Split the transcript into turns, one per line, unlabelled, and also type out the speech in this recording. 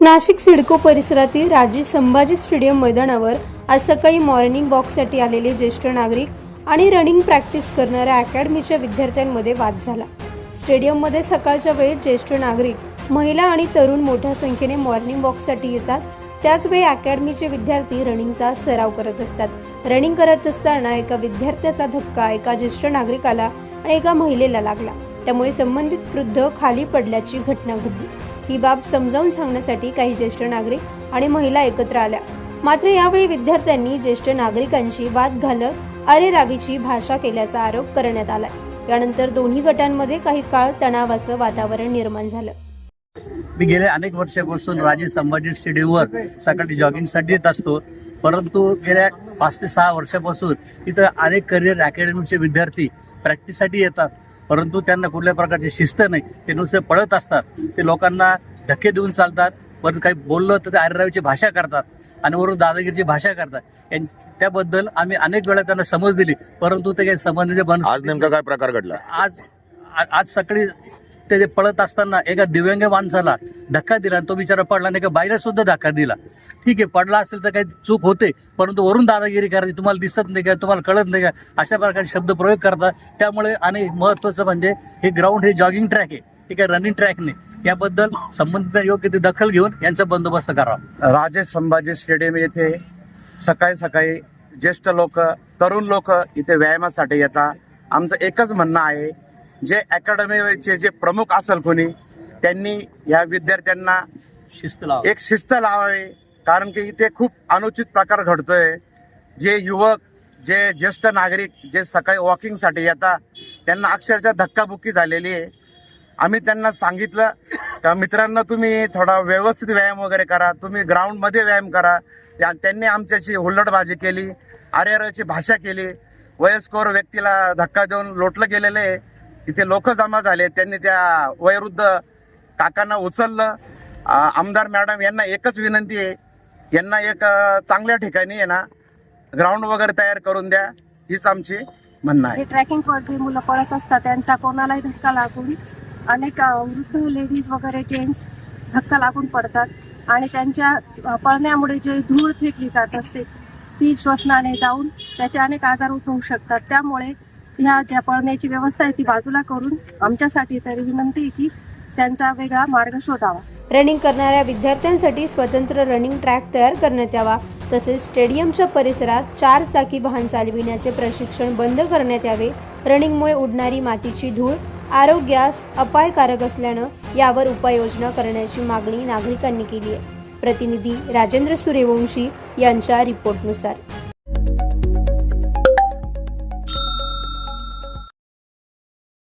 नाशिक सिडको परिसरातील राजे संभाजी स्टेडियम मैदानावर आज सकाळी मॉर्निंग वॉकसाठी आलेले ज्येष्ठ नागरिक आणि रनिंग प्रॅक्टिस करणाऱ्या अकॅडमीच्या विद्यार्थ्यांमध्ये वाद झाला। स्टेडियममध्ये सकाळच्या वेळेत ज्येष्ठ नागरिक, महिला आणि तरुण मोठ्या संख्येने मॉर्निंग वॉकसाठी येतात। त्याच वेळी अकॅडमीचे विद्यार्थी रनिंगचा सराव करत असतात। रनिंग करत असताना एका विद्यार्थ्याचा धक्का एका ज्येष्ठ नागरिकाला आणि एका महिलेला लागला, त्यामुळे संबंधित वृद्ध खाली पडल्याची घटना घडली। ही बाब समजावून सांगण्यासाठी काही ज्येष्ठ नागरिक आणि महिला एकत्र आल्या, मात्र यावेळी विद्यार्थ्यांनी ज्येष्ठ नागरिकांशी वाद घालत अरेरावीची भाषा केल्याचा आरोप करण्यात आला। यानंतर दोन्ही गटांमध्ये काही काळ तणावाचं वातावरण निर्माण झालं।
मी गेले अनेक वर्षापासून राजे संभाजी स्टेडियमवर सकाळी जॉगिंगसाठी येत असतो, परंतु गेल्या 5 ते 6 वर्षापासून इथं अनेक करिअर अकॅडमीचे विद्यार्थी प्रॅक्टिससाठी येतात, परंतु त्यांना कुठल्या प्रकारची शिस्त नाही। ते नुसते पळत असतात, ते लोकांना धक्के देऊन चालतात, परंतु काही बोललं तर ते अरेरावीची भाषा करतात आणि वरून दादागिरीची भाषा करतात। त्याबद्दल आम्ही अनेक वेळा त्यांना समज दिली, परंतु ते काही समजण्याचे बंद।
आज नेमका काय प्रकार घडला?
आज सकाळी ते पळत असताना एका दिव्यांग माणसाला धक्का दिला आणि तो बिचारा पडला, नाही का बाईला सुद्धा धक्का दिला। ठीक आहे, पडला असेल तर काही चूक होते, परंतु वरून दादागिरी करायची, तुम्हाला दिसत नाही का, तुम्हाला कळत नाही का, अशा प्रकारे शब्द प्रयोग करतात। त्यामुळे आणि महत्त्वाचं म्हणजे हे ग्राउंड हे जॉगिंग ट्रॅक आहे, हे काही रनिंग ट्रॅक नाही। याबद्दल संबंधित योग्य ती दखल घेऊन यांचा बंदोबस्त करावा।
राजे संभाजी स्टेडियम येथे सकाळी सकाळी ज्येष्ठ लोक, तरुण लोक इथे व्यायामासाठी येतात। आमचं एकच म्हणणं आहे, जे अकॅडमीचे जे प्रमुख असेल कोणी, त्यांनी या विद्यार्थ्यांना एक शिस्त लावावी, कारण की इथे खूप अनुचित प्रकार घडतोय। जे युवक, जे ज्येष्ठ नागरिक जे सकाळी वॉकिंगसाठी येतात, त्यांना अक्षरशः धक्काबुक्की झालेली आहे। आम्ही त्यांना सांगितलं का मित्रांनो, तुम्ही थोडा व्यवस्थित व्यायाम वगैरे करा, तुम्ही ग्राउंडमध्ये व्यायाम करा। त्यांनी आमच्याशी हुल्लडबाजी केली, अरेरावीची भाषा केली, वयस्कर व्यक्तीला धक्का देऊन लोटलं गेलेलं आहे। इथे लोक जमा झाले, त्यांनी त्या वयोवृद्ध काकांना उचललं। आमदार मॅडम यांना एकच विनंती आहे, यांना एक चांगल्या ठिकाणी आहे ना ग्राउंड वगैरे तयार करून द्या, हीच आमची म्हणणं आहे।
ट्रॅकिंगवर जे मुलं पळत असतात त्यांचा कोणालाही धक्का लागून अनेक वृद्ध लेडीज वगैरे जेंट्स धक्का लागून पडतात आणि त्यांच्या पळण्यामुळे जे धूळ फेकली जात असते ती श्वसनाने जाऊन त्याचे अनेक आजार उद्भवू शकतात। त्यामुळे ह्या ज्या पळण्याची व्यवस्था आहे ती बाजूला करून आमच्यासाठी तरी विनंती आहे की त्यांचा वेगळा मार्ग शोधावा।
रनिंग करणाऱ्या विद्यार्थ्यांसाठी स्वतंत्र रनिंग ट्रॅक तयार करण्यात यावा, तसेच स्टेडियमच्या परिसरात 4 चाकी वाहन चालविण्याचे प्रशिक्षण बंद करण्यात यावे। रनिंगमुळे उडणारी मातीची धूळ आरोग्यास अपायकारक असल्यानं यावर उपाययोजना करण्याची मागणी नागरिकांनी केली आहे। प्रतिनिधी राजेंद्र सूर्यवंशी यांच्या रिपोर्टनुसार।